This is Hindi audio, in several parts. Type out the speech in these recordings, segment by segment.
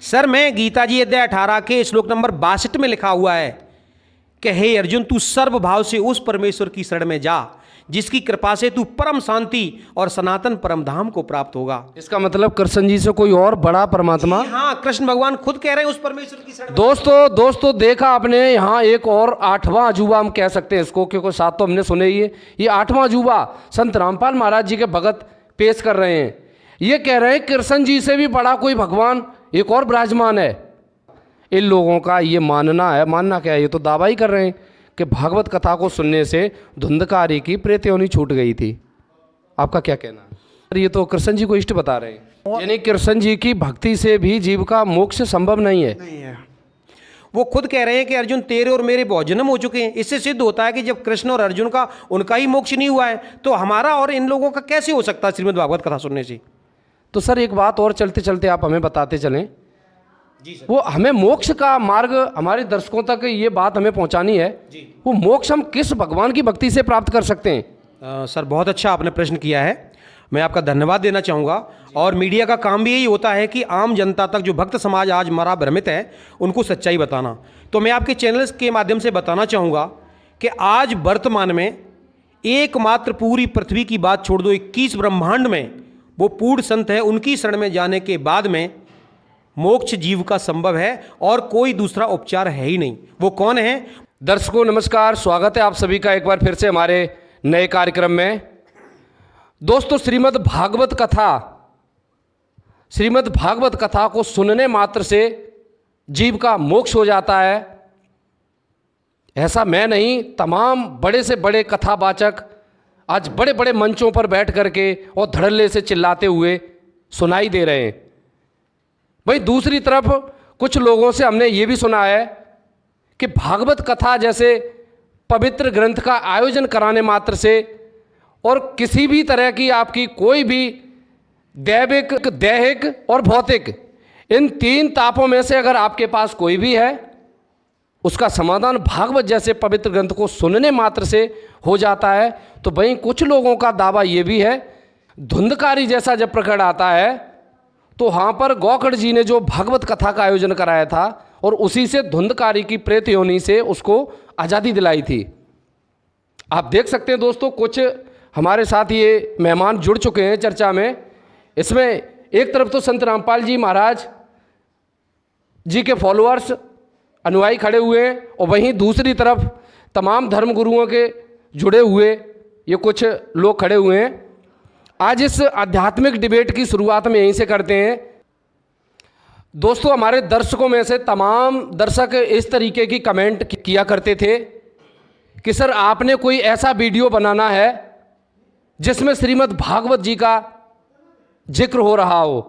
सर मैं गीता जी अध्याय 18 के श्लोक नंबर 62 में लिखा हुआ है कि हे अर्जुन तू सर्व भाव से उस परमेश्वर की शरण में जा जिसकी कृपा से तू परम शांति और सनातन परम धाम को प्राप्त होगा। इसका मतलब कृष्ण जी से कोई और बड़ा परमात्मा? हाँ, कृष्ण भगवान खुद कह रहे हैं उस परमेश्वर की शरण में। दोस्तों देखा आपने यहाँ एक और 8वां अजूबा हम कह सकते हैं इसको, क्योंकि 7 तो हमने सुने ही है। ये 8वां अजूबा संत रामपाल महाराज जी के भगत पेश कर रहे हैं। ये कह रहे हैं कृष्ण जी से भी बड़ा कोई भगवान एक और विराजमान है। इन लोगों का ये मानना है, मानना क्या है, ये तो दावा ही कर रहे हैं कि भागवत कथा को सुनने से धुंधकारी की प्रेत योनि छूट गई थी। आपका क्या कहना है? ये तो कृष्ण जी को इष्ट बता रहे हैं, यानी कृष्ण जी की भक्ति से भी जीव का मोक्ष संभव नहीं है। नहीं है। वो खुद कह रहे हैं कि अर्जुन तेरे और मेरे बहुत जन्म हो चुके हैं। इससे सिद्ध होता है कि जब कृष्ण और अर्जुन का उनका ही मोक्ष नहीं हुआ है तो हमारा और इन लोगों का कैसे हो सकता है श्रीमद् भागवत कथा सुनने से। तो सर एक बात और चलते चलते आप हमें बताते चलें। जी सर। वो हमें मोक्ष का मार्ग हमारे दर्शकों तक ये बात हमें पहुंचानी है। जी। वो मोक्ष हम किस भगवान की भक्ति से प्राप्त कर सकते हैं? सर बहुत अच्छा आपने प्रश्न किया है, मैं आपका धन्यवाद देना चाहूँगा। और मीडिया का काम भी यही होता है कि आम जनता तक जो भक्त समाज आज मरा भ्रमित है उनको सच्चाई बताना। तो मैं आपके चैनल्स के माध्यम से बताना चाहूँगा कि आज वर्तमान में एकमात्र पूरी पृथ्वी की बात छोड़ दो, 21 ब्रह्मांड में वो पूर्ण संत है, उनकी शरण में जाने के बाद में मोक्ष जीव का संभव है और कोई दूसरा उपचार है ही नहीं। वो कौन है? दर्शकों नमस्कार, स्वागत है आप सभी का एक बार फिर से हमारे नए कार्यक्रम में। दोस्तों श्रीमद् भागवत कथा को सुनने मात्र से जीव का मोक्ष हो जाता है, ऐसा मैं नहीं, तमाम बड़े से बड़े कथावाचक आज बड़े बड़े मंचों पर बैठ करके और धड़ल्ले से चिल्लाते हुए सुनाई दे रहे हैं। वहीं दूसरी तरफ कुछ लोगों से हमने ये भी सुना है कि भागवत कथा जैसे पवित्र ग्रंथ का आयोजन कराने मात्र से और किसी भी तरह की आपकी कोई भी दैविक, दैहिक और भौतिक इन 3 तापों में से अगर आपके पास कोई भी है उसका समाधान भागवत जैसे पवित्र ग्रंथ को सुनने मात्र से हो जाता है। तो वहीं कुछ लोगों का दावा ये भी है, धुंधकारी जैसा जब प्रकट आता है तो वहाँ पर गौकर्ण जी ने जो भागवत कथा का आयोजन कराया था और उसी से धुंधकारी की प्रेत योनि से उसको आज़ादी दिलाई थी। आप देख सकते हैं दोस्तों, कुछ हमारे साथ ये मेहमान जुड़ चुके हैं चर्चा में। इसमें एक तरफ तो संत रामपाल जी महाराज जी के फॉलोअर्स, अनुयायी खड़े हुए हैं और वहीं दूसरी तरफ तमाम धर्म गुरुओं के जुड़े हुए ये कुछ लोग खड़े हुए हैं। आज इस आध्यात्मिक डिबेट की शुरुआत में यहीं से करते हैं। दोस्तों हमारे दर्शकों में से तमाम दर्शक इस तरीके की कमेंट किया करते थे कि सर आपने कोई ऐसा वीडियो बनाना है जिसमें श्रीमद् भागवत जी का जिक्र हो रहा हो।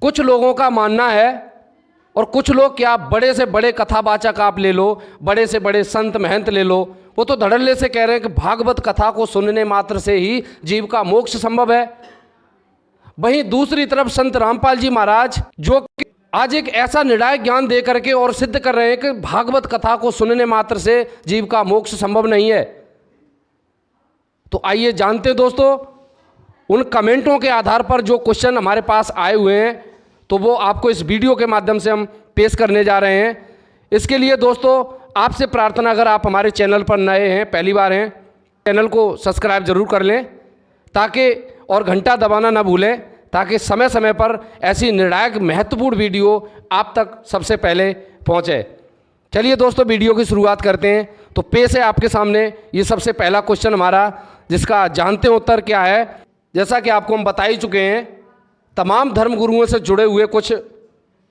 कुछ लोगों का मानना है, और कुछ लोग क्या, बड़े से बड़े कथावाचक आप ले लो, बड़े से बड़े संत महंत ले लो, वो तो धड़ल्ले से कह रहे हैं कि भागवत कथा को सुनने मात्र से ही जीव का मोक्ष संभव है। वहीं दूसरी तरफ संत रामपाल जी महाराज जो आज एक ऐसा निर्णायक ज्ञान दे करके और सिद्ध कर रहे हैं कि भागवत कथा को सुनने मात्र से जीव का मोक्ष संभव नहीं है। तो आइए जानते हैं दोस्तों, उन कमेंटों के आधार पर जो क्वेश्चन हमारे पास आए हुए हैं तो वो आपको इस वीडियो के माध्यम से हम पेश करने जा रहे हैं। इसके लिए दोस्तों आपसे प्रार्थना, अगर आप हमारे चैनल पर नए हैं, पहली बार हैं, चैनल को सब्सक्राइब जरूर कर लें ताकि, और घंटा दबाना ना भूलें ताकि समय समय पर ऐसी निर्णायक महत्वपूर्ण वीडियो आप तक सबसे पहले पहुंचे। चलिए दोस्तों वीडियो की शुरुआत करते हैं। तो पेश है आपके सामने ये सबसे पहला क्वेश्चन हमारा, जिसका जानते हैं उत्तर क्या है। जैसा कि आपको हम बता ही चुके हैं, तमाम धर्म गुरुओं से जुड़े हुए कुछ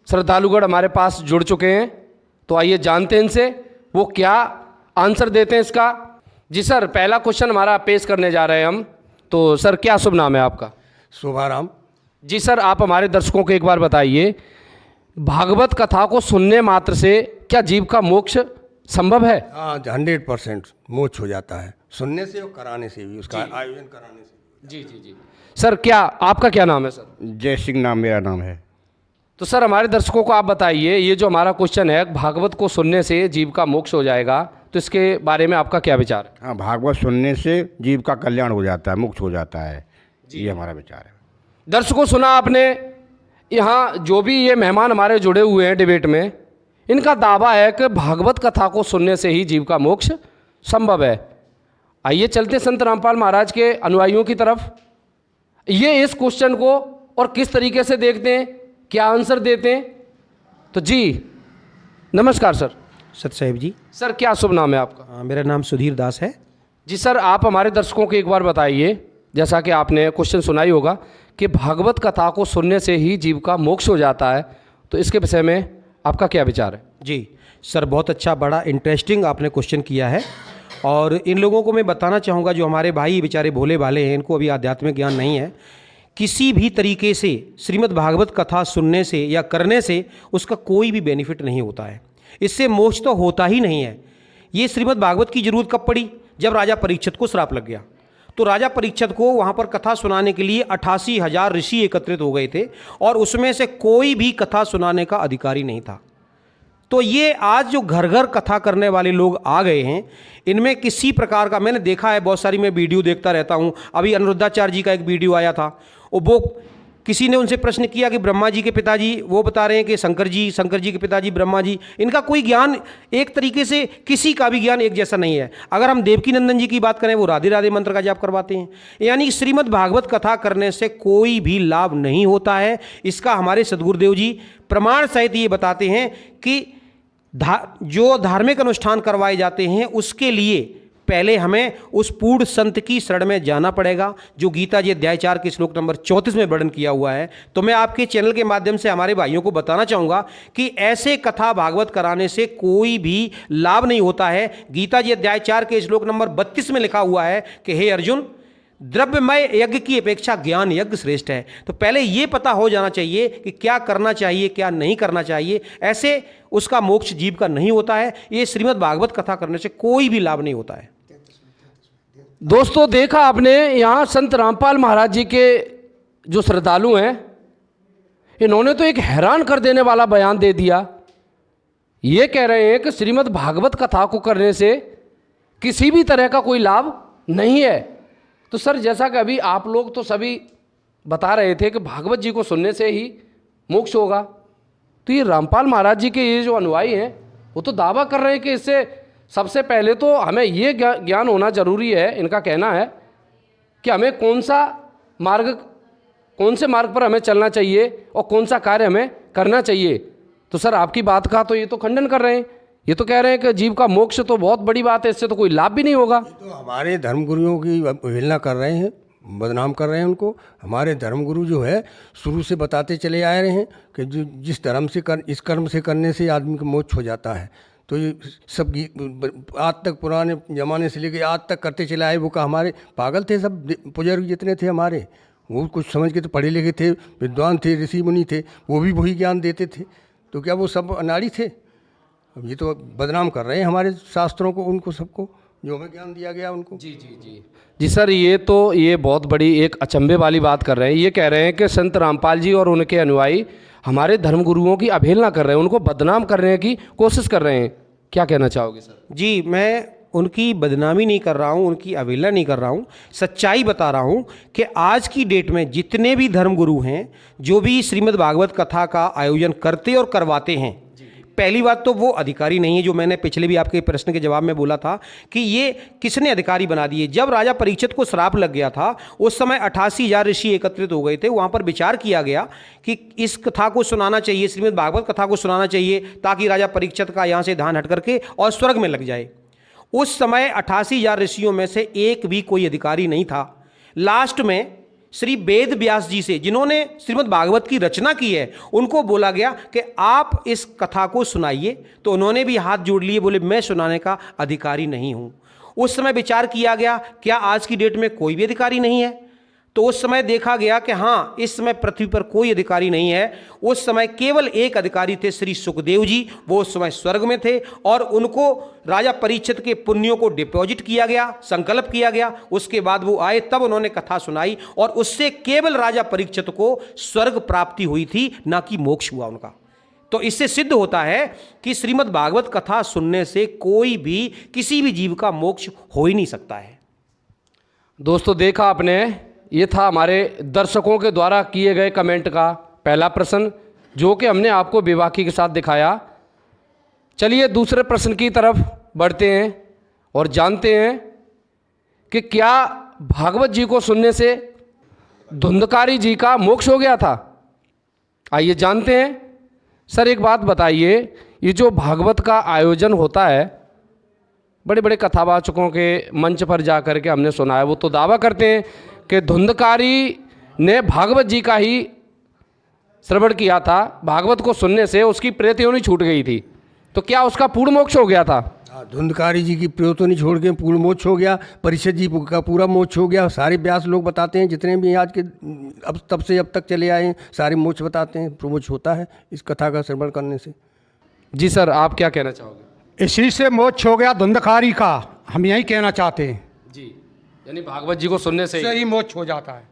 श्रद्धालुगण हमारे पास जुड़ चुके हैं। तो आइए जानते हैं इनसे वो क्या आंसर देते हैं इसका। जी सर, पहला क्वेश्चन हमारा पेश करने जा रहे हैं हम। तो सर क्या शुभ नाम है आपका? शुभाराम। जी सर, आप हमारे दर्शकों को एक बार बताइए, भागवत कथा को सुनने मात्र से क्या जीव का मोक्ष संभव है? हाँ, 100% मोक्ष हो जाता है, सुनने से और कराने से भी, उसका आयोजन कराने से। जी जी जी सर, क्या आपका क्या नाम है? सर जय सिंह नाम मेरा नाम है। तो सर हमारे दर्शकों को आप बताइए, ये जो हमारा क्वेश्चन है भागवत को सुनने से जीव का मोक्ष हो जाएगा, तो इसके बारे में आपका क्या विचार है? हाँ, भागवत सुनने से जीव का कल्याण हो जाता है, मोक्ष हो जाता है, ये हमारा विचार है। दर्शकों सुना आपने, यहाँ जो भी ये मेहमान हमारे जुड़े हुए हैं डिबेट में, इनका दावा है कि भागवत कथा को सुनने से ही जीव का मोक्ष संभव है। आइए चलते संत रामपाल महाराज के अनुयायियों की तरफ। ये इस क्वेश्चन को और किस तरीके से देखते हैं, क्या आंसर देते हैं। तो जी नमस्कार सर। सत साहिब जी। सर क्या शुभ नाम है आपका? मेरा नाम सुधीर दास है। जी सर, आप हमारे दर्शकों को एक बार बताइए, जैसा कि आपने क्वेश्चन सुनाई होगा कि भागवत कथा को सुनने से ही जीव का मोक्ष हो जाता है, तो इसके विषय में आपका क्या विचार है? जी सर, बहुत अच्छा, बड़ा इंटरेस्टिंग आपने क्वेश्चन किया है। और इन लोगों को मैं बताना चाहूँगा, जो हमारे भाई बेचारे भोले भाले हैं, इनको अभी आध्यात्मिक ज्ञान नहीं है। किसी भी तरीके से श्रीमद् भागवत कथा सुनने से या करने से उसका कोई भी बेनिफिट नहीं होता है, इससे मोक्ष तो होता ही नहीं है। ये श्रीमद् भागवत की जरूरत कब पड़ी? जब राजा परीक्षित को श्राप लग गया। तो राजा परीक्षित को वहाँ पर कथा सुनाने के लिए 88,000 ऋषि एकत्रित हो गए थे और उसमें से कोई भी कथा सुनाने का अधिकारी नहीं था। तो ये आज जो घर घर कथा करने वाले लोग आ गए हैं, इनमें किसी प्रकार का, मैंने देखा है बहुत सारी, मैं वीडियो देखता रहता हूँ। अभी अनिरुद्धाचार्य जी का एक वीडियो आया था, वो किसी ने उनसे प्रश्न किया कि ब्रह्मा जी के पिताजी, वो बता रहे हैं कि शंकर जी के पिताजी ब्रह्मा जी। इनका कोई ज्ञान एक तरीके से, किसी का भी ज्ञान एक जैसा नहीं है। अगर हम देवकी नंदन जी की बात करें, वो राधे राधे मंत्र का जाप करवाते हैं। यानी श्रीमद् भागवत कथा करने से कोई भी लाभ नहीं होता है। इसका हमारे सदगुरुदेव जी प्रमाण सहित ये बताते हैं कि जो धार्मिक अनुष्ठान करवाए जाते हैं उसके लिए पहले हमें उस पूर्ण संत की शरण में जाना पड़ेगा, जो गीता जी अध्याय 4 के श्लोक नंबर 34 में वर्णन किया हुआ है। तो मैं आपके चैनल के माध्यम से हमारे भाइयों को बताना चाहूँगा कि ऐसे कथा भागवत कराने से कोई भी लाभ नहीं होता है। गीता जी अध्याय 4 के श्लोक नंबर 32 में लिखा हुआ है कि हे अर्जुन, द्रव्यमय यज्ञ की अपेक्षा ज्ञान यज्ञ श्रेष्ठ है। तो पहले ये पता हो जाना चाहिए कि क्या करना चाहिए, क्या नहीं करना चाहिए। ऐसे उसका मोक्ष जीव का नहीं होता है। ये श्रीमद् भागवत कथा करने से कोई भी लाभ नहीं होता है। दोस्तों देखा आपने, यहाँ संत रामपाल महाराज जी के जो श्रद्धालु हैं, इन्होंने तो एक हैरान कर देने वाला बयान दे दिया। ये कह रहे हैं कि श्रीमद् भागवत कथा को करने से किसी भी तरह का कोई लाभ नहीं है। तो सर, जैसा कि अभी आप लोग तो सभी बता रहे थे कि भागवत जी को सुनने से ही मोक्ष होगा, तो ये रामपाल महाराज जी के ये जो अनुयायी हैं, वो तो दावा कर रहे हैं कि इससे सबसे पहले तो हमें ये ज्ञान होना जरूरी है। इनका कहना है कि हमें कौन से मार्ग पर हमें चलना चाहिए और कौन सा कार्य हमें करना चाहिए। तो सर आपकी बात का तो ये तो खंडन कर रहे हैं। ये तो कह रहे हैं कि जीव का मोक्ष तो बहुत बड़ी बात है, इससे तो कोई लाभ भी नहीं होगा। तो हमारे धर्मगुरुओं की अवहेलना कर रहे हैं, बदनाम कर रहे हैं उनको। हमारे धर्मगुरु जो है शुरू से बताते चले आ रहे हैं कि जो जिस धर्म से इस कर्म से करने से आदमी का मोक्ष हो जाता है। तो ये सब आज तक पुराने ज़माने से लेके आज तक करते चले आए। वो का हमारे पागल थे सब बुजुर्ग जितने थे हमारे, वो कुछ समझ के तो पढ़े लिखे थे, विद्वान थे, ऋषि मुनि थे, वो भी वही ज्ञान देते थे। तो क्या वो सब अनाड़ी थे? अब ये तो बदनाम कर रहे हैं हमारे शास्त्रों को, उनको सबको जो हमें ज्ञान दिया गया उनको। जी सर, ये बहुत बड़ी एक अचंभे वाली बात कर रहे हैं। ये कह रहे हैं कि संत रामपाल जी और उनके अनुयायी हमारे धर्मगुरुओं की अवहेलना कर रहे हैं, उनको बदनाम करने की कोशिश कर रहे हैं। क्या कहना चाहोगे सर? जी, मैं उनकी बदनामी नहीं कर रहा हूँ, उनकी अवहेलना नहीं कर रहा हूँ, सच्चाई बता रहा हूँ कि आज की डेट में जितने भी धर्मगुरु हैं, जो भी श्रीमद् भागवत कथा का आयोजन करते और करवाते हैं, पहली बात तो वो अधिकारी नहीं है। जो मैंने पिछले भी आपके प्रश्न के जवाब में बोला था कि ये किसने अधिकारी बना दिए। जब राजा परीक्षित को श्राप लग गया था, उस समय 88,000 ऋषि एकत्रित हो गए थे। वहाँ पर विचार किया गया कि इस कथा को सुनाना चाहिए, श्रीमद् भागवत कथा को सुनाना चाहिए, ताकि राजा परीक्षित का यहाँ से ध्यान हट करके और स्वर्ग में लग जाए। उस समय 88,000 ऋषियों में से एक भी कोई अधिकारी नहीं था। लास्ट में श्री वेद व्यास जी से, जिन्होंने श्रीमद् भागवत की रचना की है, उनको बोला गया कि आप इस कथा को सुनाइए। तो उन्होंने भी हाथ जोड़ लिए, बोले मैं सुनाने का अधिकारी नहीं हूं। उस समय विचार किया गया, क्या आज की डेट में कोई भी अधिकारी नहीं है? तो उस समय देखा गया कि हाँ, इस समय पृथ्वी पर कोई अधिकारी नहीं है। उस समय केवल एक अधिकारी थे, श्री सुखदेव जी। वो उस समय स्वर्ग में थे और उनको राजा परीक्षित के पुण्यों को डिपॉजिट किया गया, संकल्प किया गया। उसके बाद वो आए, तब उन्होंने कथा सुनाई और उससे केवल राजा परीक्षित को स्वर्ग प्राप्ति हुई थी, ना कि मोक्ष हुआ उनका। तो इससे सिद्ध होता है कि श्रीमद् भागवत कथा सुनने से कोई भी, किसी भी जीव का मोक्ष हो ही नहीं सकता है। दोस्तों देखा आपने, ये था हमारे दर्शकों के द्वारा किए गए कमेंट का पहला प्रश्न जो कि हमने आपको बेबाकी के साथ दिखाया। चलिए दूसरे प्रश्न की तरफ बढ़ते हैं और जानते हैं कि क्या भागवत जी को सुनने से धुंधकारी जी का मोक्ष हो गया था। आइए जानते हैं। सर एक बात बताइए, ये जो भागवत का आयोजन होता है, बड़े बड़े कथावाचकों के मंच पर जा कर के हमने सुना है, वो तो दावा करते हैं कि धुंधकारी ने भागवत जी का ही श्रवण किया था, भागवत को सुनने से उसकी प्रेत योनि छूट गई थी, तो क्या उसका पूर्ण मोक्ष हो गया था। धुंधकारी जी की प्रेतों छोड़ के पूर्ण मोक्ष हो गया, परिषद जी का पूरा मोक्ष हो गया। सारे व्यास लोग बताते हैं, जितने भी आज के अब तब से अब तक चले आए हैं, सारे मोक्ष बताते हैं, मोक्ष होता है इस कथा का श्रवण करने से। जी सर, आप क्या कहना चाहोगे। इसी से मोक्ष हो गया धुंधकारी का, हम यही कहना चाहते हैं। जी, यानी भागवत जी को सुनने से इससे ही मोक्ष हो जाता है।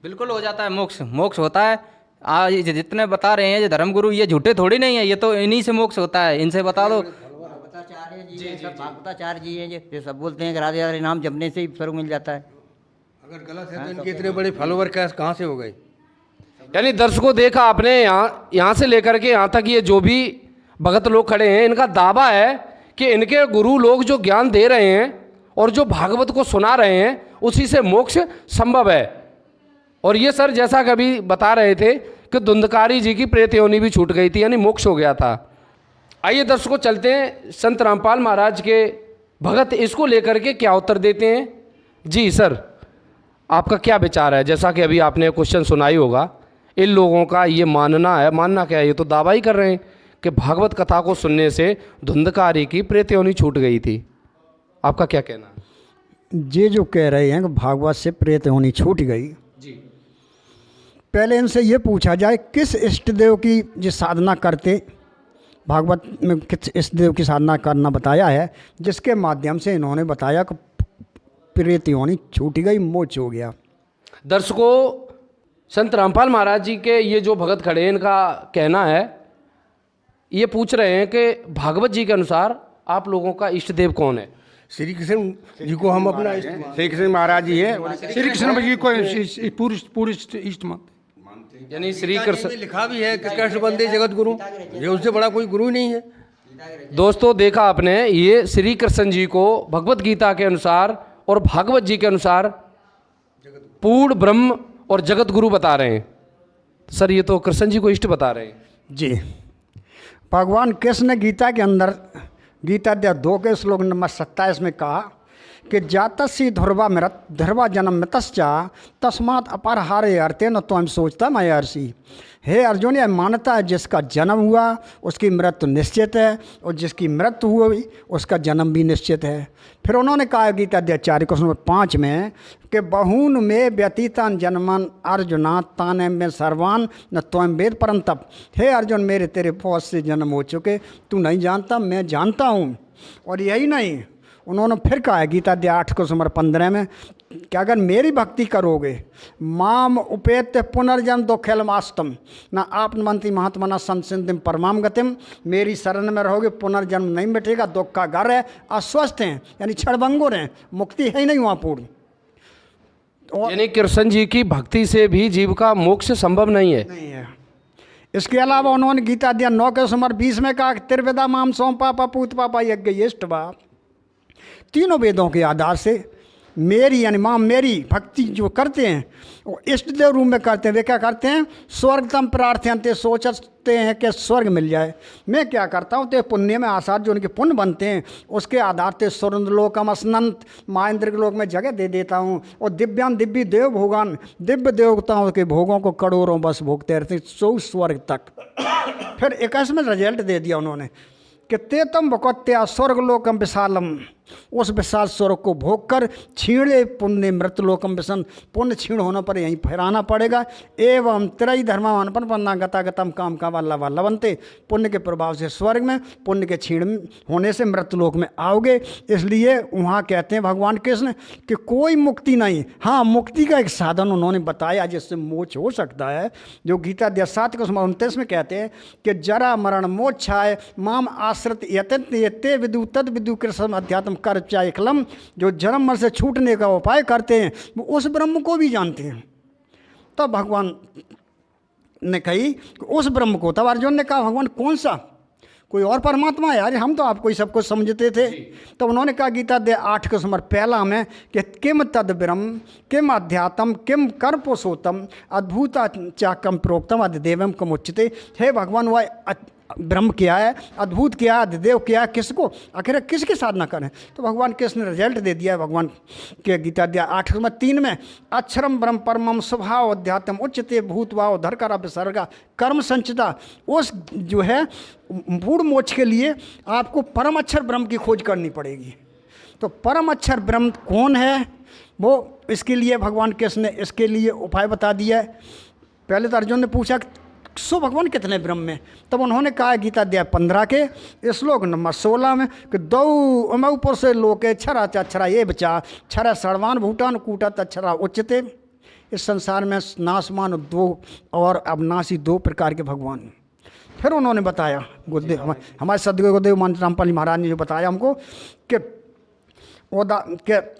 बिल्कुल हो जाता है मोक्ष, मोक्ष होता है। आज ये जितने बता रहे हैं ये धर्मगुरु, ये झूठे थोड़ी नहीं है, ये तो इन्हीं से मोक्ष होता है। इनसे बता दो। भागवताचार्य जी हैं, सब भागवताचार्य जी हैं, ये सब बोलते हैं कि राधे राधे नाम जपने से ही स्वर्ग मिल जाता है। अगर गलत है तो इनके इतने बड़े फॉलोवर कहाँ से हो गए। यानी दर्शकों देखा आपने, यहाँ से लेकर के यहाँ तक ये जो भी भगत लोग खड़े हैं, इनका दावा है कि इनके गुरु लोग जो ज्ञान दे रहे हैं और जो भागवत को सुना रहे हैं, उसी से मोक्ष संभव है। और ये सर जैसा कभी बता रहे थे कि धुंधकारी जी की प्रेत योनि भी छूट गई थी, यानी मोक्ष हो गया था। आइए दर्शकों चलते हैं संत रामपाल महाराज के भगत इसको लेकर के क्या उत्तर देते हैं। जी सर, आपका क्या विचार है। जैसा कि अभी आपने क्वेश्चन सुनाई होगा, इन लोगों का ये मानना है, मानना क्या है, ये तो दावा ही कर रहे हैं कि भागवत कथा को सुनने से धुंधकारी की प्रेत योनि छूट गई थी। आपका क्या कहना है। ये जो कह रहे हैं कि भागवत से प्रेत योनि छूट गई, जी पहले इनसे ये पूछा जाए किस इष्ट देव की जो साधना करते, भागवत में किस इष्ट देव की साधना करना बताया है, जिसके माध्यम से इन्होंने बताया कि प्रेत योनि छूट गई, मोक्ष हो गया। दर्शकों, संत रामपाल महाराज जी के ये जो भगत खड़े हैं, इनका कहना है, ये पूछ रहे हैं कि भागवत जी के अनुसार आप लोगों का इष्ट देव कौन है। श्री कृष्ण जी को हम अपना श्री कृष्ण महाराज जी है। श्री कृष्ण जी को पूरी इष्ट मत, यानी श्री कृष्ण लिखा भी है कि कृष्ण बंदे जगत गुरु, ये उससे बड़ा कोई गुरु नहीं है। दोस्तों देखा आपने, ये श्री कृष्ण जी को भगवत गीता के अनुसार और भागवत जी के अनुसार पूर्ण ब्रह्म और जगत गुरु बता रहे हैं। सर ये तो कृष्ण जी को इष्ट बता रहे हैं। जी, भगवान कृष्ण ने गीता के अंदर, गीता अध्याय 2 के श्लोक नंबर 27 में कहा कि जातस्य ध्रुवा जन्म मृतश्चा तस्मात् अपरहारे अर्थे न तो हम सोचता मैं अर्षि। हे अर्जुन, यह मानता है जिसका जन्म हुआ उसकी मृत्यु निश्चित है, और जिसकी मृत्यु हुई उसका जन्म भी निश्चित है। फिर उन्होंने कहा गीता अध्याय 4 क्वेश्चन नंबर 5 में कि बहून में व्यतीतान जन्मन अर्जुना ताने में सर्वान न त्वं वेद परंतप। हे अर्जुन, मेरे तेरे बहुत से जन्म हो चुके, तू नहीं जानता, मैं जानता हूँ। और यही नहीं, उन्होंने फिर कहा है गीता अध्याय 8 क्वेश्चन नंबर 15 में कि अगर मेरी भक्ति करोगे, माम उपेत पुनर्जन्म दुःखैलमास्तम न आपनमंति महात्मा न संसिंधिम परमाम गतिम। मेरी शरण में रहोगे, पुनर्जन्म नहीं मिटेगा, दुख का घर है, अस्वस्थ हैं यानी क्षणभंगुर हैं, मुक्ति है ही नहीं वहाँ पूर्ण। यानी कृष्ण जी की भक्ति से भी जीव का मोक्ष संभव नहीं है। नहीं है। इसके अलावा उन्होंने गीता अध्याय 9 के नंबर 20 में कहा कि त्रिवेदा माम सोम पापा पूत पापा यज्ञ यष्ट वा। तीनों वेदों के आधार से मेरी यानी माँ मेरी भक्ति जो करते हैं वो इष्ट देव रूप में करते हैं। वे क्या करते हैं, स्वर्गतम प्रार्थयन्ते, सोचते हैं कि स्वर्ग मिल जाए। मैं क्या करता हूँ, तो पुण्य में आसार जो उनके पुण्य बनते हैं उसके आधार से सुरेंद्रलोकम असनंत महेंद्र के लोक में जगह दे देता हूँ। और दिव्यान दिव्य देव भोगान, दिव्य देवताओं के भोगों को करोड़ों बस भोगते रहते 24 स्वर्ग तक। फिर 21 में रिजल्ट दे दिया उन्होंने कि तेतम भकत्या स्वर्गलोकम विशालम, उस विशाल स्वर्ग को भोग कर छीणे पुण्य मृतलोकम विसन, पुण्य छीण होने पर यहीं फहराना पड़ेगा। एवं त्रयी धर्मान पन्ना गतागतम काम का वल्लभ लवंते, पुण्य के प्रभाव से स्वर्ग में, पुण्य के छीण होने से मृतलोक में आओगे। इसलिए वहाँ कहते हैं भगवान कृष्ण कि कोई मुक्ति नहीं, हाँ मुक्ति का एक साधन उन्होंने बताया जिससे मोक्ष हो सकता है, जो गीता अध्याय 7 के 29 में कहते हैं कि जरा मरण मोक्षाय माम आश्रित यते विदु तद विदु कृष्ण अध्यात्म कर चायकलम। जो जन्म मर से छूटने का उपाय करते हैं वो उस ब्रह्म को भी जानते हैं। तब भगवान ने कही कि उस ब्रह्म को, तब अर्जुन ने कहा भगवान कौन सा, कोई और परमात्मा है यार, हम तो आपको ही सब कुछ समझते थे। तो उन्होंने कहा गीता दे 8 के समर पहला में कि किम तद ब्रह्म किम अध्यात्म किम कर पुरुषोत्तम अद्भुता चाकम प्रोक्तम अधिदेवम कम उच्चते। हे भगवान, वह ब्रह्म क्या है, अद्भुत क्या है, अधिदेव क्या है, किसको आखिर किसकी साधना करें। तो भगवान कृष्ण ने रिजल्ट दे दिया है भगवान के गीता दिया 8:3 में, अक्षरम ब्रह्म परमम स्वभाव अध्यात्म उच्चते भूतभाव धरकर विसर्गा कर्म संचिता। उस जो है पूर्ण मोक्ष के लिए आपको परम अक्षर ब्रह्म की खोज करनी पड़ेगी। तो परम अक्षर ब्रह्म कौन है, वो इसके लिए भगवान कृष्ण ने इसके लिए उपाय बता दिया है। पहले तो अर्जुन ने पूछा सो भगवान कितने ब्रह्म में, तब उन्होंने कहा गीता अध्याय 15 के श्लोक नंबर 16 में कि दौ अमऊपर से लोके छरा चरा ये बचा छरा सर्वान भूटान कूटा तछरा उच्चते। इस संसार में नाशमान 2 और अविनाशी 2 प्रकार के भगवान। फिर उन्होंने बताया गुरुदेव हमारे सदगुरु गुरुदेव मान रामपाल महाराज ने जो बताया हमको कि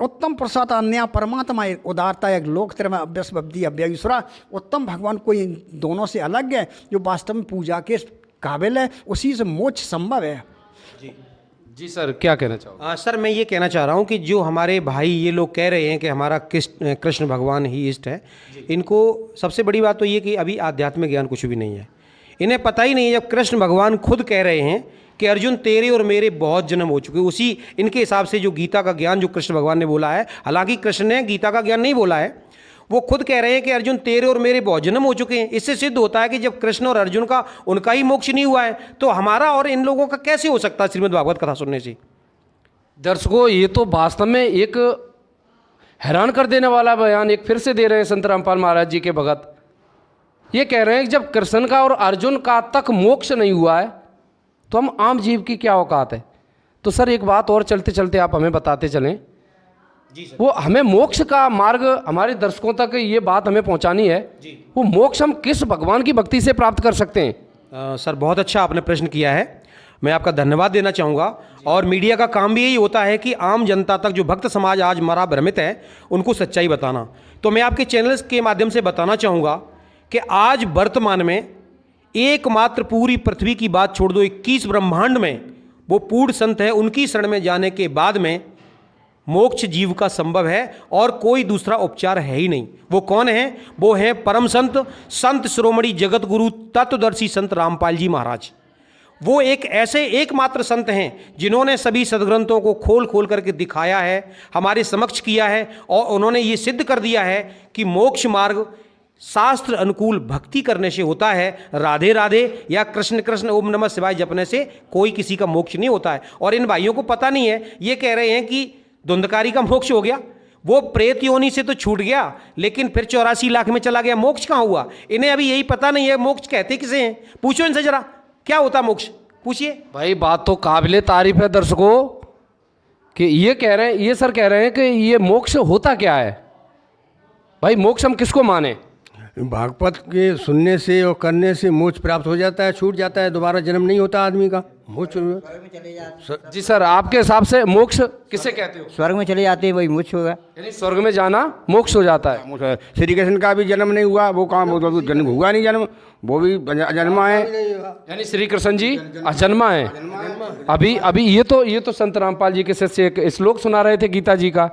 उत्तम प्रसाद अन्य परमात्मा एक उदारता एक लोकत्र में अभ्यस्वब्दी अव्ययसुरा। उत्तम भगवान कोई इन दोनों से अलग है, जो वास्तव में पूजा के काबिल है, उसी से मोक्ष संभव है। जी सर, क्या कहना चाहोगे? सर मैं ये कहना चाह रहा हूँ कि जो हमारे भाई ये लोग कह रहे हैं कि हमारा कृष्ण भगवान ही इष्ट है, इनको सबसे बड़ी बात तो ये कि अभी आध्यात्मिक ज्ञान कुछ भी नहीं है। इन्हें पता ही नहीं है, जब कृष्ण भगवान खुद कह रहे हैं कि अर्जुन तेरे और मेरे बहुत जन्म हो चुके, उसी इनके हिसाब से जो गीता का ज्ञान जो कृष्ण भगवान ने बोला है, हालांकि कृष्ण ने गीता का ज्ञान नहीं बोला है, वो खुद कह रहे हैं कि अर्जुन तेरे और मेरे बहुत जन्म हो चुके हैं। इससे सिद्ध होता है कि जब कृष्ण और अर्जुन का उनका ही मोक्ष नहीं हुआ है, तो हमारा और इन लोगों का कैसे हो सकता है श्रीमद् भागवत कथा सुनने से। दर्शकों, ये तो वास्तव में एक हैरान कर देने वाला बयान एक फिर से दे रहे हैं संत रामपाल महाराज जी के भगत। ये कह रहे हैं कि जब कृष्ण का और अर्जुन का तक मोक्ष नहीं हुआ है, तो हम आम जीव की क्या औकात है। तो सर एक बात और चलते चलते आप हमें बताते चलें, वो हमें मोक्ष का मार्ग हमारे दर्शकों तक ये बात हमें पहुंचानी है, वो मोक्ष हम किस भगवान की भक्ति से प्राप्त कर सकते हैं। सर बहुत अच्छा आपने प्रश्न किया है, मैं आपका धन्यवाद देना चाहूँगा। और मीडिया का काम भी यही होता है कि आम जनता तक जो भक्त समाज आज मरा भ्रमित है, उनको सच्चाई बताना। तो मैं आपके चैनल्स के माध्यम से बताना चाहूँगा कि आज वर्तमान में एकमात्र पूरी पृथ्वी की बात छोड़ दो, 21 ब्रह्मांड में वो पूर्ण संत है, उनकी शरण में जाने के बाद में मोक्ष जीव का संभव है और कोई दूसरा उपचार है ही नहीं। वो कौन है? वो है परम संत संत शिरोमणि जगत गुरु तत्वदर्शी संत रामपाल जी महाराज। वो एक ऐसे एकमात्र संत हैं जिन्होंने सभी सदग्रंथों को खोल खोल करके दिखाया है, हमारे समक्ष किया है, और उन्होंने ये सिद्ध कर दिया है कि मोक्ष मार्ग शास्त्र अनुकूल भक्ति करने से होता है। राधे राधे या कृष्ण कृष्ण ओम नमः शिवाय जपने से कोई किसी का मोक्ष नहीं होता है। और इन भाइयों को पता नहीं है, ये कह रहे हैं कि धुंधकारी का मोक्ष हो गया, वो प्रेत योनि से तो छूट गया, लेकिन फिर 84 लाख में चला गया, मोक्ष कहाँ हुआ? इन्हें अभी यही पता नहीं है मोक्ष कहते किसे हैं। पूछो इनसे जरा क्या होता मोक्ष, पूछिए भाई। बात तो काबिले तारीफ है दर्शकों कि ये कह रहे हैं, ये सर कह रहे हैं कि ये मोक्ष होता क्या है। भाई मोक्ष हम किसको माने? भागवत के सुनने से और करने से मोक्ष प्राप्त हो जाता है, छूट जाता है, दोबारा जन्म नहीं होता आदमी का। मोक्ष जी सर, आपके हिसाब से मोक्ष किसे कहते हो? स्वर्ग में चले जाते हैं, वही मोक्ष होगा। यानी स्वर्ग में जाना मोक्ष हो जाता है। श्री कृष्ण का भी जन्म नहीं हुआ, वो काम वो तो जन्म हुआ नहीं, जन्म वो भी अजन्मा है। यानी श्री कृष्ण जी अजन्मा है। अभी ये तो संत रामपाल जी के शिष्य एक श्लोक सुना रहे थे गीता जी का,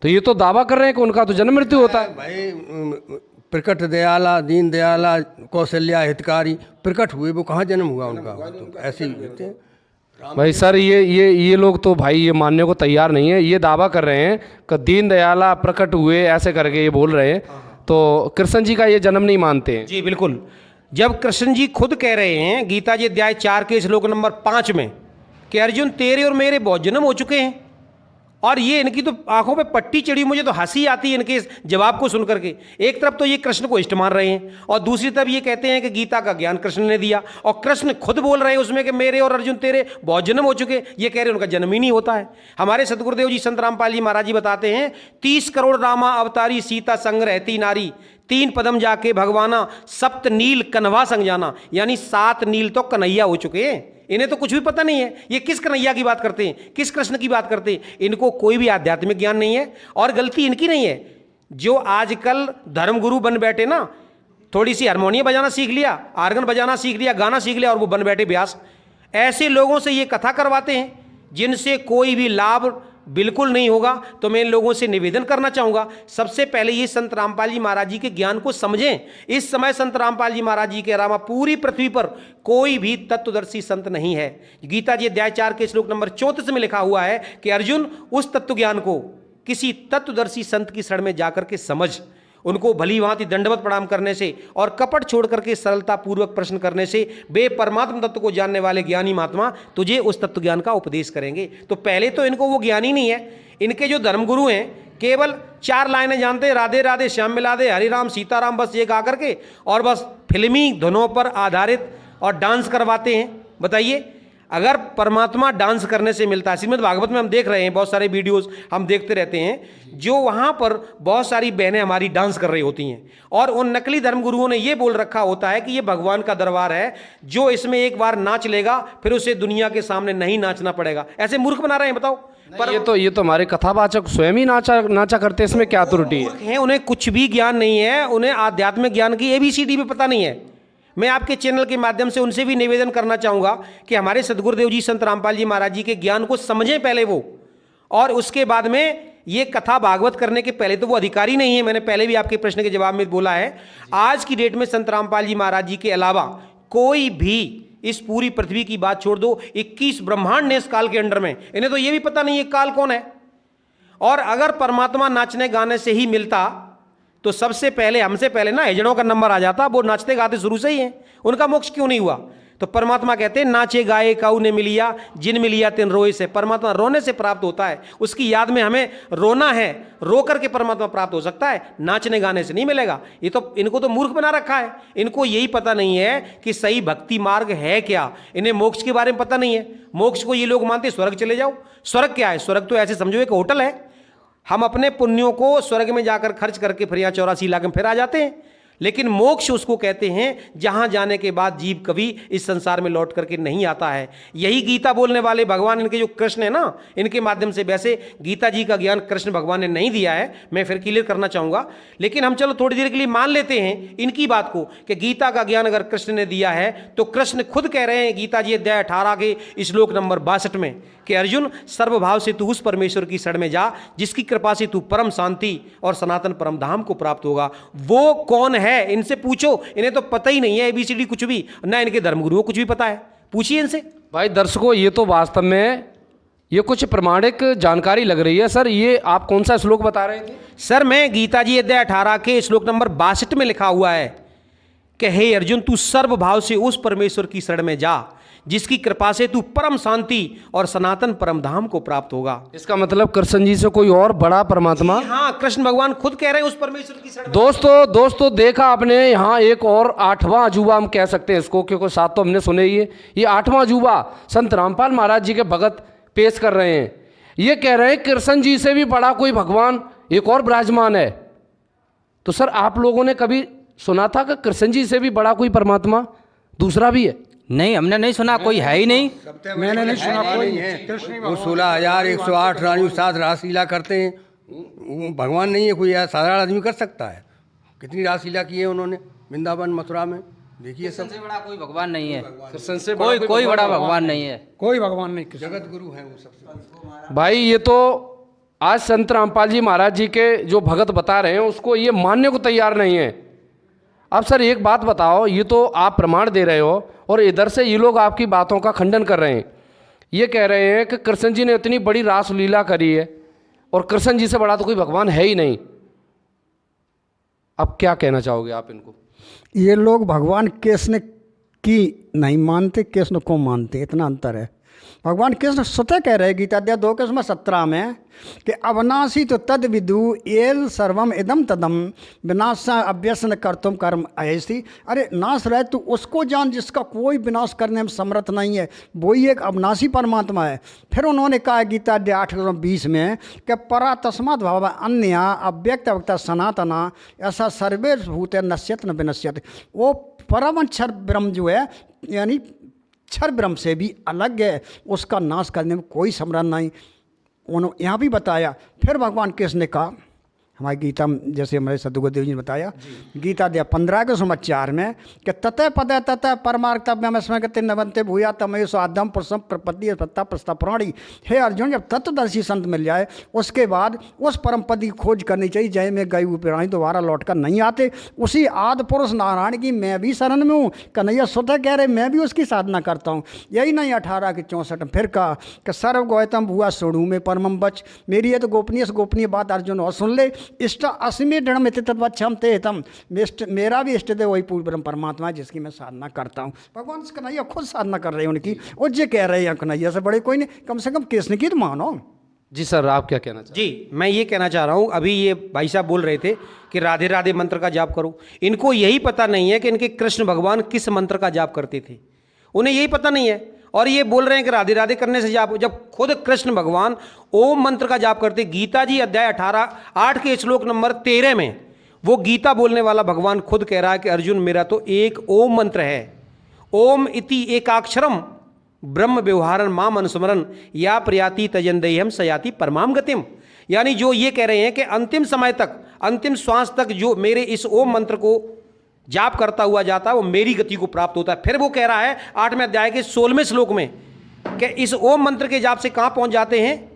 तो ये तो दावा कर रहे हैं कि उनका तो जन्म मृत्यु होता है। भाई प्रकट दयाला दीन दयाला कौशल्या हितकारी प्रकट हुए, वो कहाँ जन्म हुआ उनका? तो ऐसे ही कहते हैं। भाई सर ये लोग तो भाई ये मानने को तैयार नहीं है। ये दावा कर रहे हैं कि दीन दयाला प्रकट हुए ऐसे करके ये बोल रहे हैं, तो कृष्ण जी का ये जन्म नहीं मानते हैं। जी बिल्कुल। जब कृष्ण जी खुद कह रहे हैं गीता जी अध्याय 4 के श्लोक नंबर 5 में कि अर्जुन तेरे और मेरे बहुत जन्म हो चुके हैं, और ये इनकी तो आंखों पे पट्टी चढ़ी, मुझे तो हंसी आती है इनके इस जवाब को सुन करके। एक तरफ तो ये कृष्ण को इष्ट मान रहे हैं, और दूसरी तरफ ये कहते हैं कि गीता का ज्ञान कृष्ण ने दिया, और कृष्ण खुद बोल रहे हैं उसमें कि मेरे और अर्जुन तेरे बहुत जन्म हो चुके। ये कह रहे हैं उनका जन्म ही नहीं होता है। हमारे सतगुरुदेव जी संत रामपाल जी महाराज जी बताते हैं 30 करोड़ रामा अवतारी सीता संग रहती नारी, 3 पदम जाके भगवाना सप्त नील कन्वा संग जाना। यानी 7 नील तो कन्हैया हो चुके हैं, इन्हें तो कुछ भी पता नहीं है। ये किस कन्हैया की बात करते हैं, किस कृष्ण की बात करते हैं? इनको कोई भी आध्यात्मिक ज्ञान नहीं है, और गलती इनकी नहीं है। जो आजकल धर्मगुरु बन बैठे ना, थोड़ी सी हारमोनियम बजाना सीख लिया, आर्गन बजाना सीख लिया, गाना सीख लिया और वो बन बैठे व्यास। ऐसे लोगों से ये कथा करवाते हैं जिनसे कोई भी लाभ बिल्कुल नहीं होगा। तो मैं इन लोगों से निवेदन करना चाहूँगा, सबसे पहले ये संत रामपाल जी महाराज जी के ज्ञान को समझें। इस समय संत रामपाल जी महाराज जी के अलावा पूरी पृथ्वी पर कोई भी तत्वदर्शी संत नहीं है। गीता जी अध्याय 4 के श्लोक नंबर 34 में लिखा हुआ है कि अर्जुन, उस तत्व ज्ञान को किसी तत्वदर्शी संत की शरण में जाकर के समझ, उनको भली भांति दंडवत प्रणाम करने से और कपट छोड़ करके सरलता पूर्वक प्रश्न करने से वे परमात्मा तत्व को जानने वाले ज्ञानी महात्मा तुझे उस तत्व ज्ञान का उपदेश करेंगे। तो पहले तो इनको वो ज्ञानी नहीं है। इनके जो धर्मगुरु हैं केवल 4 लाइनें जानते हैं, राधे राधे श्याम मिला दे हरि राम सीताराम, बस ये गा करके और बस फिल्मी धुनों पर आधारित और डांस करवाते हैं। बताइए, अगर परमात्मा डांस करने से मिलता है, श्रीमद् भागवत में हम देख रहे हैं, बहुत सारे वीडियोस हम देखते रहते हैं, जो वहाँ पर बहुत सारी बहनें हमारी डांस कर रही होती हैं और उन नकली धर्मगुरुओं ने ये बोल रखा होता है कि ये भगवान का दरबार है, जो इसमें एक बार नाच लेगा फिर उसे दुनिया के सामने नहीं नाचना पड़ेगा। ऐसे मूर्ख बना रहे हैं, बताओ। पर ये तो हमारे कथावाचक स्वयं ही नाचा करते, इसमें क्या त्रुटि है? उन्हें कुछ भी ज्ञान नहीं है, उन्हें आध्यात्मिक ज्ञान की ABCD भी पता नहीं है। मैं आपके चैनल के माध्यम से उनसे भी निवेदन करना चाहूँगा कि हमारे सदगुरुदेव जी संत रामपाल जी महाराज जी के ज्ञान को समझें पहले वो, और उसके बाद में ये कथा भागवत करने के पहले तो वो अधिकारी नहीं है। मैंने पहले भी आपके प्रश्न के जवाब में बोला है, आज की डेट में संत रामपाल जी महाराज जी के अलावा कोई भी इस पूरी पृथ्वी की बात छोड़ दो, 21 ब्रह्मांड ने इस काल के अंडर में, इन्हें तो ये भी पता नहीं है काल कौन है। और अगर परमात्मा नाचने गाने से ही मिलता तो सबसे पहले हमसे पहले ना हिजड़ों का नंबर आ जाता। वो नाचते गाते शुरू से ही हैं, उनका मोक्ष क्यों नहीं हुआ? तो परमात्मा कहते हैं नाचे गाए काऊ ने मिलिया, जिन मिलिया तिन रोए से। परमात्मा रोने से प्राप्त होता है, उसकी याद में हमें रोना है, रो करके परमात्मा प्राप्त हो सकता है, नाचने गाने से नहीं मिलेगा। ये तो इनको तो मूर्ख बना रखा है, इनको यही पता नहीं है कि सही भक्ति मार्ग है क्या, इन्हें मोक्ष के बारे में पता नहीं है। मोक्ष को ये लोग मानते स्वर्ग चले जाओ। स्वर्ग क्या है? स्वर्ग तो ऐसे समझो एक होटल है, हम अपने पुण्यों को स्वर्ग में जाकर खर्च करके फिर यहाँ 84 लाख में फिर आ जाते हैं। लेकिन मोक्ष उसको कहते हैं जहाँ जाने के बाद जीव कभी इस संसार में लौट करके नहीं आता है। यही गीता बोलने वाले भगवान, इनके जो कृष्ण है ना, इनके माध्यम से, वैसे गीता जी का ज्ञान कृष्ण भगवान ने नहीं दिया है, मैं फिर क्लियर करना चाहूँगा। लेकिन हम चलो थोड़ी देर के लिए मान लेते हैं इनकी बात को कि गीता का ज्ञान अगर कृष्ण ने दिया है तो कृष्ण खुद कह रहे हैं गीता जी अध्याय 18 के श्लोक नंबर 62 में कि अर्जुन, सर्वभाव से तू उस परमेश्वर की शरण में जा जिसकी कृपा से तू परम शांति और सनातन परम धाम को प्राप्त होगा। वो कौन है? इनसे पूछो, इन्हें तो पता ही नहीं है ABCD कुछ भी, ना इनके धर्मगुरुओं कुछ भी पता है, पूछिए इनसे। भाई दर्शकों, ये तो वास्तव में ये कुछ प्रमाणिक जानकारी लग रही है। सर, ये आप कौन सा श्लोक बता रहे थे? सर, मैं गीता जी अध्याय 18 के श्लोक नंबर 62 में लिखा हुआ है कि हे अर्जुन, तू सर्वभाव से उस परमेश्वर की शरण में जा जिसकी कृपा से तू परम शांति और सनातन परम धाम को प्राप्त होगा। इसका मतलब कृष्ण जी से कोई और बड़ा परमात्मा? हाँ, कृष्ण भगवान खुद कह रहे हैं उस परमेश्वर की शरण। दोस्तों देखा आपने यहाँ एक और 8वां अजूबा हम कह सकते हैं इसको, क्योंकि 7 तो हमने सुने ही है। ये 8वां अजूबा संत रामपाल महाराज जी के भगत पेश कर रहे हैं। ये कह रहे हैं कृष्ण जी से भी बड़ा कोई भगवान एक और विराजमान है। तो सर, आप लोगों ने कभी सुना था कि कृष्ण जी से भी बड़ा कोई परमात्मा दूसरा भी है? नहीं, हमने नहीं सुना, कोई है ही नहीं। मैंने नहीं सुना कोई है। वो 16,108 रानियों साथ रासलीला करते हैं, वो भगवान नहीं है कोई, साधारण आदमी कर सकता है। कितनी रासलीला की है उन्होंने वृंदावन मथुरा में, देखिए सब। से बड़ा कोई भगवान नहीं है, कृष्ण से कोई बड़ा भगवान नहीं है, कोई भगवान नहीं। जगत गुरु है वो सबसे। भाई ये तो आज संत रामपाल जी महाराज जी के जो भगत बता रहे हैं उसको ये मानने को तैयार नहीं है। अब सर एक बात बताओ, ये तो आप प्रमाण दे रहे हो और इधर से ये लोग आपकी बातों का खंडन कर रहे हैं। ये कह रहे हैं कि कृष्ण जी ने इतनी बड़ी रासलीला करी है और कृष्ण जी से बड़ा तो कोई भगवान है ही नहीं। अब क्या कहना चाहोगे आप इनको? ये लोग भगवान कृष्ण की नहीं मानते, कृष्ण को मानते, इतना अंतर है। भगवान कृष्ण स्वतः कह रहे गीता अध्याय 2 के 17 में कि अवनाशी तो तद विदु एल सर्वम इदम तदम विनाशा अभ्यसन कर तुम कर्म ऐसी। अरे नाश रहे तो उसको जान जिसका कोई विनाश करने में समर्थ नहीं है, वही एक अविनाशी परमात्मा है। फिर उन्होंने कहा गीता अध्याय 8:20 में कि परा तस्मात् भाव अन्य अव्यक्त अव्यक्त सनातना ऐसा सर्वे भूत नश्यत न विनश्यत। वो परम अक्षर ब्रह्म जो है, यानी क्षर ब्रह्म से भी अलग है, उसका नाश करने में कोई समर्थ नहीं। उन्होंने यहाँ भी बताया। फिर भगवान कृष्ण ने कहा, हमारी गीता जैसे हमारे सदगुरुदेव जी ने बताया, गीता दिया 15 के समाचार 4 में कि ततः पद ततः परमार्थव्यम स्मृ गति नवंते भूया तमय स्वादम प्रसम प्रपत्ति सत्ता प्रस्ता प्राणी। हे अर्जुन, जब तत्वदर्शी संत मिल जाए उसके बाद उस परम पद की खोज करनी चाहिए, जय में गई हुई प्राणी दोबारा लौट कर नहीं आते। उसी आदि पुरुष नारायण की मैं भी शरण में हूँ। कन्हैया स्वतः कह रहे मैं भी उसकी साधना करता हूँ। यही नहीं 18 के 64 फिर कहा कि सर्व गौतम भुआ सोड़ू में परमम बच। मेरी ये तो गोपनीय बात अर्जुन और सुन ले। इष्ट अस्मि दृढ़ मिति तद्वच्छम ते हितम। मेरा भी इष्ट देव वही पूर्ण ब्रह्म परमात्मा है जिसकी मैं साधना करता हूँ। भगवान कन्हैया खुद साधना कर रहे हैं उनकी, और ये कह रहे हैं कन्हैया से बड़े कोई नहीं, कम से कम कृष्ण की तो मानो। जी सर, आप क्या कहना चाहते हैं? जी, मैं ये कहना चाह रहा हूँ, अभी ये भाई साहब बोल रहे थे कि राधे राधे मंत्र का जाप करो। इनको यही पता नहीं है कि इनके कृष्ण भगवान किस मंत्र का जाप करते थे, उन्हें यही पता नहीं है। और ये बोल रहे हैं कि राधे राधे करने से जाप, जब खुद कृष्ण भगवान ओम मंत्र का जाप करते। गीता जी अध्याय 8 के श्लोक नंबर 13 में वो गीता बोलने वाला भगवान खुद कह रहा है कि अर्जुन मेरा तो एक ओम मंत्र है। ओम इति एकाक्षरम ब्रह्म व्यवहारन माम अनुस्मरन या प्रयाति तजंदेयम सयाति परमाम गतिम। यानी जो ये कह रहे हैं कि अंतिम समय तक, अंतिम श्वास तक जो मेरे इस ओम मंत्र को जाप करता हुआ जाता है वो मेरी गति को प्राप्त होता है। फिर वो कह रहा है 8वें अध्याय के 16वें श्लोक में कि इस ओम मंत्र के जाप से कहाँ पहुँच जाते हैं,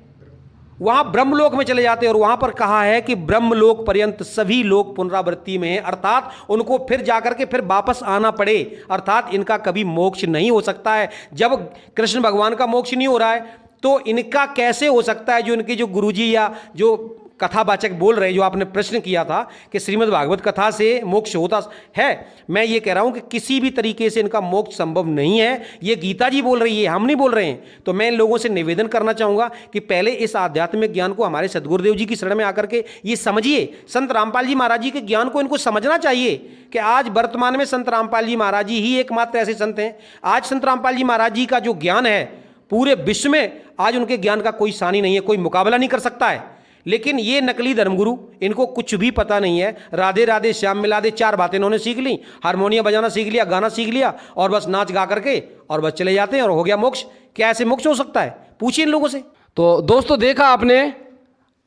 वहाँ ब्रह्मलोक में चले जाते हैं। और वहाँ पर कहा है कि ब्रह्मलोक पर्यंत सभी लोग पुनरावृत्ति में हैं, अर्थात उनको फिर जाकर के फिर वापस आना पड़े, अर्थात इनका कभी मोक्ष नहीं हो सकता है। जब कृष्ण भगवान का मोक्ष नहीं हो रहा है तो इनका कैसे हो सकता है। जो इनके जो गुरुजी या जो कथावाचक बोल रहे हैं, जो आपने प्रश्न किया था कि श्रीमद् भागवत कथा से मोक्ष होता है, मैं ये कह रहा हूँ कि किसी भी तरीके से इनका मोक्ष संभव नहीं है। ये गीता जी बोल रही है, हम नहीं बोल रहे हैं। तो मैं इन लोगों से निवेदन करना चाहूँगा कि पहले इस आध्यात्मिक ज्ञान को हमारे सदगुरुदेव जी की शरण में आकर के ये समझिए। संत रामपाल जी महाराज जी के ज्ञान को इनको समझना चाहिए कि आज वर्तमान में संत रामपाल जी महाराज जी ही एकमात्र ऐसे संत हैं। आज संत रामपाल जी महाराज जी का जो ज्ञान है पूरे विश्व में आज उनके ज्ञान का कोई सानी नहीं है, कोई मुकाबला नहीं कर सकता है। लेकिन ये नकली धर्मगुरु, इनको कुछ भी पता नहीं है। राधे राधे श्याम मिला दे 4 बातें इन्होंने सीख ली, हारमोनियम बजाना सीख लिया, गाना सीख लिया और बस नाच गा करके और बस चले जाते हैं और हो गया मोक्ष। क्या ऐसे मोक्ष हो सकता है? पूछिए इन लोगों से। तो दोस्तों देखा आपने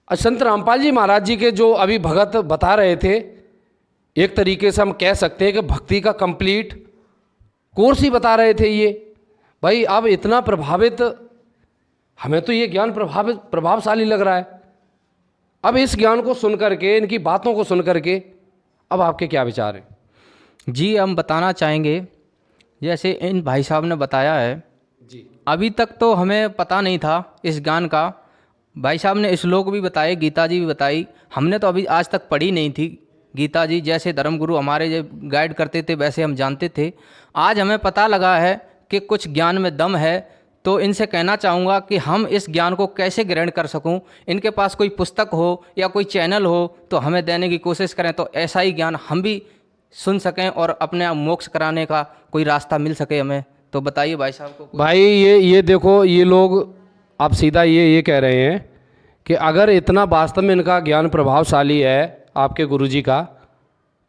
संत रामपाल जी महाराज जी के जो अभी भगत बता रहे थे, एक तरीके से हम कह सकते हैं कि भक्ति का कंप्लीट कोर्स ही बता रहे थे ये। भाई अब इतना प्रभावित, हमें तो ये ज्ञान प्रभावशाली लग रहा है। अब इस ज्ञान को सुन करके, इनकी बातों को सुन करके अब आपके क्या विचार हैं? जी, हम बताना चाहेंगे जैसे इन भाई साहब ने बताया है जी, अभी तक तो हमें पता नहीं था इस ज्ञान का। भाई साहब ने श्लोक भी बताए, गीता जी भी बताई, हमने तो अभी आज तक पढ़ी नहीं थी गीता जी। जैसे धर्मगुरु हमारे जो गाइड करते थे वैसे हम जानते थे। आज हमें पता लगा है कि कुछ ज्ञान में दम है। तो इनसे कहना चाहूँगा कि हम इस ज्ञान को कैसे ग्रहण कर सकूँ। इनके पास कोई पुस्तक हो या कोई चैनल हो तो हमें देने की कोशिश करें, तो ऐसा ही ज्ञान हम भी सुन सकें और अपने आप मोक्ष कराने का कोई रास्ता मिल सके हमें। तो बताइए भाई साहब को। भाई ये देखो, ये लोग आप सीधा ये कह रहे हैं कि अगर इतना वास्तव में इनका ज्ञान प्रभावशाली है आपके गुरुजी का,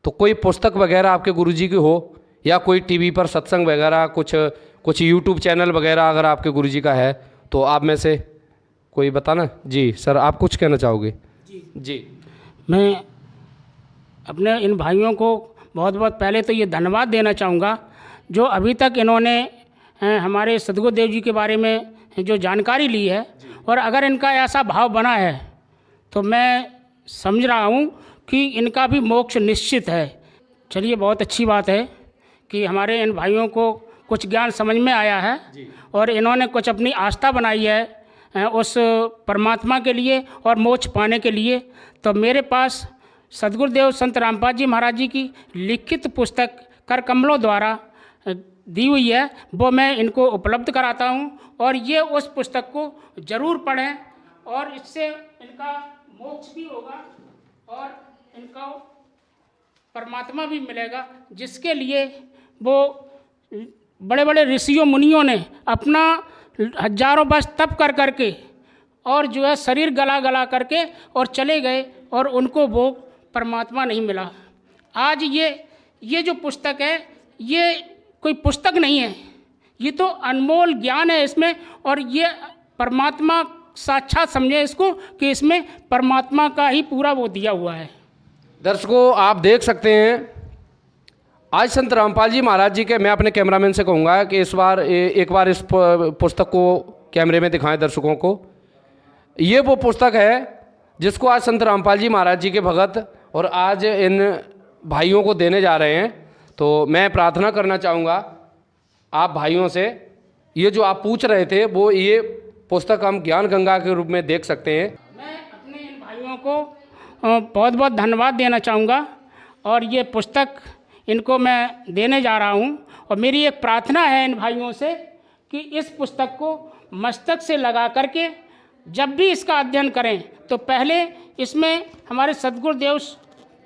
तो कोई पुस्तक वगैरह आपके गुरुजी की हो या कोई टीवी पर सत्संग वगैरह कुछ यूट्यूब चैनल वगैरह अगर आपके गुरुजी का है तो आप में से कोई बताना। जी सर, आप कुछ कहना चाहोगे? जी मैं अपने इन भाइयों को बहुत बहुत पहले तो ये धन्यवाद देना चाहूँगा जो अभी तक इन्होंने हमारे सदगुरुदेव जी के बारे में जो जानकारी ली है। और अगर इनका ऐसा भाव बना है तो मैं समझ रहा हूँ कि इनका भी मोक्ष निश्चित है। चलिए, बहुत अच्छी बात है कि हमारे इन भाइयों को कुछ ज्ञान समझ में आया है और इन्होंने कुछ अपनी आस्था बनाई है उस परमात्मा के लिए और मोक्ष पाने के लिए। तो मेरे पास सदगुरुदेव संत रामपाल जी महाराज जी की लिखित पुस्तक कर कमलों द्वारा दी हुई है, वो मैं इनको उपलब्ध कराता हूँ और ये उस पुस्तक को ज़रूर पढ़ें और इससे इनका मोक्ष भी होगा और इनको परमात्मा भी मिलेगा, जिसके लिए वो बड़े बड़े ऋषियों मुनियों ने अपना हजारों वर्ष तप कर करके और जो है शरीर गला गला करके और चले गए और उनको वो परमात्मा नहीं मिला। आज ये जो पुस्तक है ये कोई पुस्तक नहीं है, ये तो अनमोल ज्ञान है इसमें। और ये परमात्मा साक्षात समझें इसको कि इसमें परमात्मा का ही पूरा वो दिया हुआ है। दर्शकों, आप देख सकते हैं आज संत रामपाल जी महाराज जी के, मैं अपने कैमरामैन से कहूँगा कि इस बार एक बार इस पुस्तक को कैमरे में दिखाएं दर्शकों को। ये वो पुस्तक है जिसको आज संत रामपाल जी महाराज जी के भगत और आज इन भाइयों को देने जा रहे हैं। तो मैं प्रार्थना करना चाहूँगा आप भाइयों से, ये जो आप पूछ रहे थे वो ये पुस्तक हम ज्ञान गंगा के रूप में देख सकते हैं। मैं अपने इन भाइयों को बहुत बहुत धन्यवाद देना चाहूँगा और ये पुस्तक इनको मैं देने जा रहा हूँ। और मेरी एक प्रार्थना है इन भाइयों से कि इस पुस्तक को मस्तक से लगा करके जब भी इसका अध्ययन करें तो पहले इसमें हमारे सद्गुरुदेव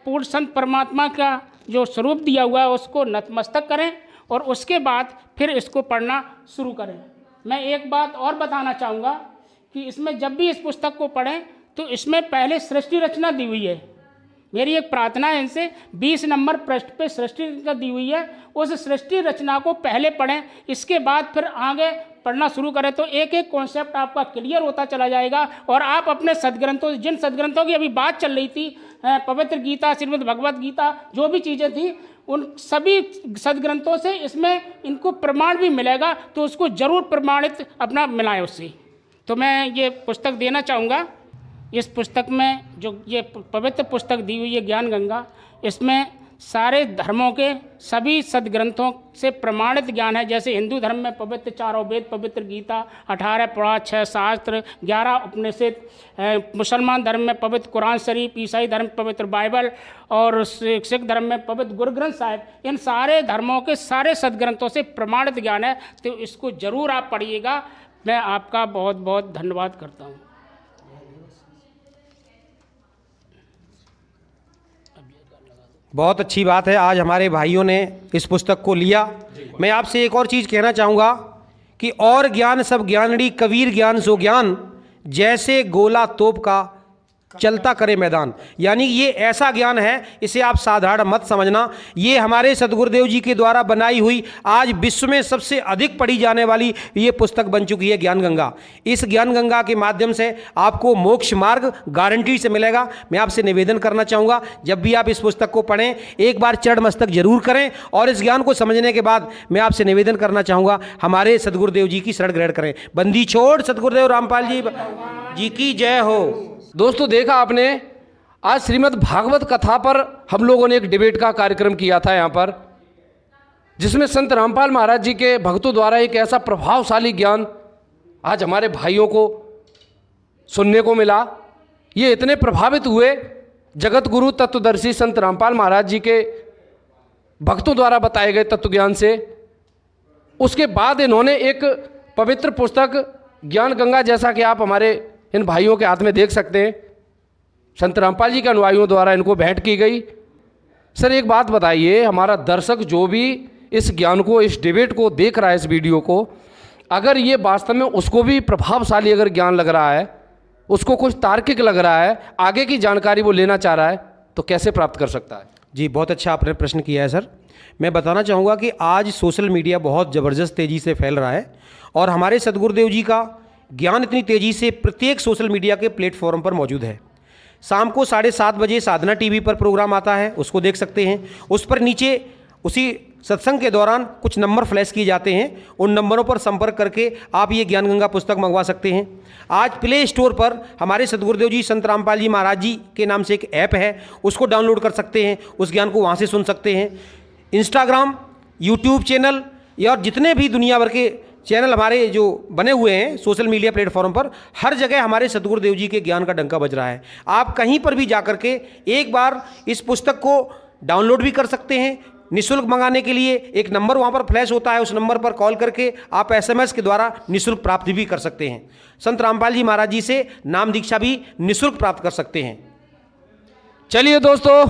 पूर्ण संत परमात्मा का जो स्वरूप दिया हुआ है उसको नतमस्तक करें और उसके बाद फिर इसको पढ़ना शुरू करें। मैं एक बात और बताना चाहूँगा कि इसमें जब भी इस पुस्तक को पढ़ें तो इसमें पहले सृष्टि रचना दी हुई है। मेरी एक प्रार्थना है इनसे, 20 नंबर पृष्ठ पे सृष्टि रचना दी हुई है, उस सृष्टि रचना को पहले पढ़ें, इसके बाद फिर आगे पढ़ना शुरू करें तो एक एक कॉन्सेप्ट आपका क्लियर होता चला जाएगा। और आप अपने सदग्रंथों, जिन सदग्रंथों की अभी बात चल रही थी, पवित्र गीता, श्रीमद् भगवत गीता, जो भी चीज़ें थी उन सभी सदग्रंथों से इसमें इनको प्रमाण भी मिलेगा, तो उसको जरूर प्रमाणित अपना मिलाएं उससे। तो मैं ये पुस्तक देना चाहूँगा। इस पुस्तक में जो ये पवित्र पुस्तक दी हुई है ज्ञान गंगा, इसमें सारे धर्मों के सभी सदग्रंथों से प्रमाणित ज्ञान है। जैसे हिंदू धर्म में पवित्र 4 वेद, पवित्र गीता, 18 पुराण, 6 शास्त्र, 11 उपनिषद, मुसलमान धर्म में पवित्र कुरान शरीफ, ईसाई धर्म पवित्र बाइबल और सिख धर्म में पवित्र गुरु ग्रंथ साहिब, इन सारे धर्मों के सारे सदग्रंथों से प्रमाणित ज्ञान है। तो इसको ज़रूर आप पढ़िएगा। मैं आपका बहुत बहुत धन्यवाद करता हूँ। बहुत अच्छी बात है, आज हमारे भाइयों ने इस पुस्तक को लिया। मैं आपसे एक और चीज़ कहना चाहूँगा कि और ज्ञान सब ज्ञानड़ी, कबीर ज्ञान सो ज्ञान, जैसे गोला तोप का चलता करे मैदान। यानी ये ऐसा ज्ञान है, इसे आप साधारण मत समझना। ये हमारे सदगुरुदेव जी के द्वारा बनाई हुई आज विश्व में सबसे अधिक पढ़ी जाने वाली ये पुस्तक बन चुकी है ज्ञान गंगा। इस ज्ञान गंगा के माध्यम से आपको मोक्ष मार्ग गारंटी से मिलेगा। मैं आपसे निवेदन करना चाहूँगा, जब भी आप इस पुस्तक को पढ़ें एक बार चढ़ मस्तक जरूर करें और इस ज्ञान को समझने के बाद मैं आपसे निवेदन करना चाहूँगा हमारे सदगुरुदेव जी की शरण ग्रहण करें। बंदी छोड़ सदगुरुदेव रामपाल जी की जय हो। दोस्तों, देखा आपने, आज श्रीमद् भागवत कथा पर हम लोगों ने एक डिबेट का कार्यक्रम किया था यहाँ पर, जिसमें संत रामपाल महाराज जी के भक्तों द्वारा एक ऐसा प्रभावशाली ज्ञान आज हमारे भाइयों को सुनने को मिला। ये इतने प्रभावित हुए जगत गुरु तत्वदर्शी संत रामपाल महाराज जी के भक्तों द्वारा बताए गए तत्व ज्ञान से। उसके बाद इन्होंने एक पवित्र पुस्तक ज्ञान गंगा, जैसा कि आप हमारे इन भाइयों के हाथ में देख सकते हैं, संत रामपाल जी के अनुयायियों द्वारा इनको भेंट की गई। सर, एक बात बताइए, हमारा दर्शक जो भी इस ज्ञान को, इस डिबेट को देख रहा है, इस वीडियो को, अगर ये वास्तव में उसको भी प्रभावशाली अगर ज्ञान लग रहा है, उसको कुछ तार्किक लग रहा है, आगे की जानकारी वो लेना चाह रहा है, तो कैसे प्राप्त कर सकता है? जी, बहुत अच्छा आपने प्रश्न किया है सर। मैं बताना चाहूँगा कि आज सोशल मीडिया बहुत ज़बरदस्त तेज़ी से फैल रहा है और हमारे सदगुरुदेव जी का ज्ञान इतनी तेज़ी से प्रत्येक सोशल मीडिया के प्लेटफॉर्म पर मौजूद है। शाम को 7:30 बजे साधना टीवी पर प्रोग्राम आता है, उसको देख सकते हैं। उस पर नीचे उसी सत्संग के दौरान कुछ नंबर फ्लैश किए जाते हैं, उन नंबरों पर संपर्क करके आप ये ज्ञान गंगा पुस्तक मंगवा सकते हैं। आज प्ले स्टोर पर हमारे सदगुरुदेव जी संत रामपाल जी महाराज जी के नाम से एक ऐप है, उसको डाउनलोड कर सकते हैं, उस ज्ञान को वहाँ से सुन सकते हैं। इंस्टाग्राम, यूट्यूब चैनल या और जितने भी दुनिया भर के चैनल हमारे जो बने हुए हैं सोशल मीडिया प्लेटफॉर्म पर, हर जगह हमारे सदगुरुदेव जी के ज्ञान का डंका बज रहा है। आप कहीं पर भी जाकर के एक बार इस पुस्तक को डाउनलोड भी कर सकते हैं। निःशुल्क मंगाने के लिए एक नंबर वहाँ पर फ्लैश होता है, उस नंबर पर कॉल करके आप SMS के द्वारा निःशुल्क प्राप्ति भी कर सकते हैं। संत रामपाल जी महाराज जी से नाम दीक्षा भी निःशुल्क प्राप्त कर सकते हैं। चलिए दोस्तों,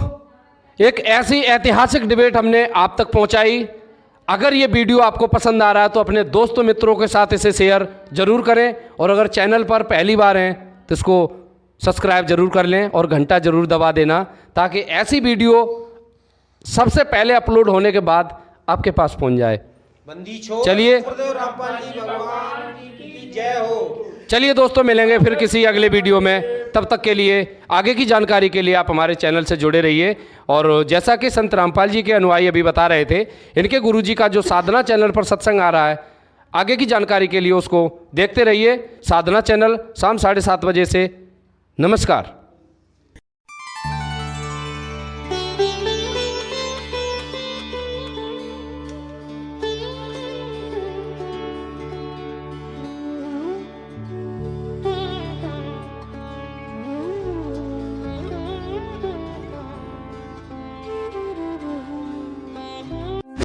एक ऐसी ऐतिहासिक डिबेट हमने आप तक पहुंचाई। अगर ये वीडियो आपको पसंद आ रहा है तो अपने दोस्तों मित्रों के साथ इसे शेयर जरूर करें और अगर चैनल पर पहली बार हैं तो इसको सब्सक्राइब जरूर कर लें और घंटा जरूर दबा देना, ताकि ऐसी वीडियो सबसे पहले अपलोड होने के बाद आपके पास पहुंच जाए। बंदी छोड़ चलिए, रामपाल जी भगवान की जय हो। चलिए दोस्तों, मिलेंगे फिर किसी अगले वीडियो में। तब तक के लिए आगे की जानकारी के लिए आप हमारे चैनल से जुड़े रहिए। और जैसा कि संत रामपाल जी के अनुयायी अभी बता रहे थे, इनके गुरुजी का जो साधना चैनल पर सत्संग आ रहा है, आगे की जानकारी के लिए उसको देखते रहिए। साधना चैनल शाम 7:30 बजे से। नमस्कार।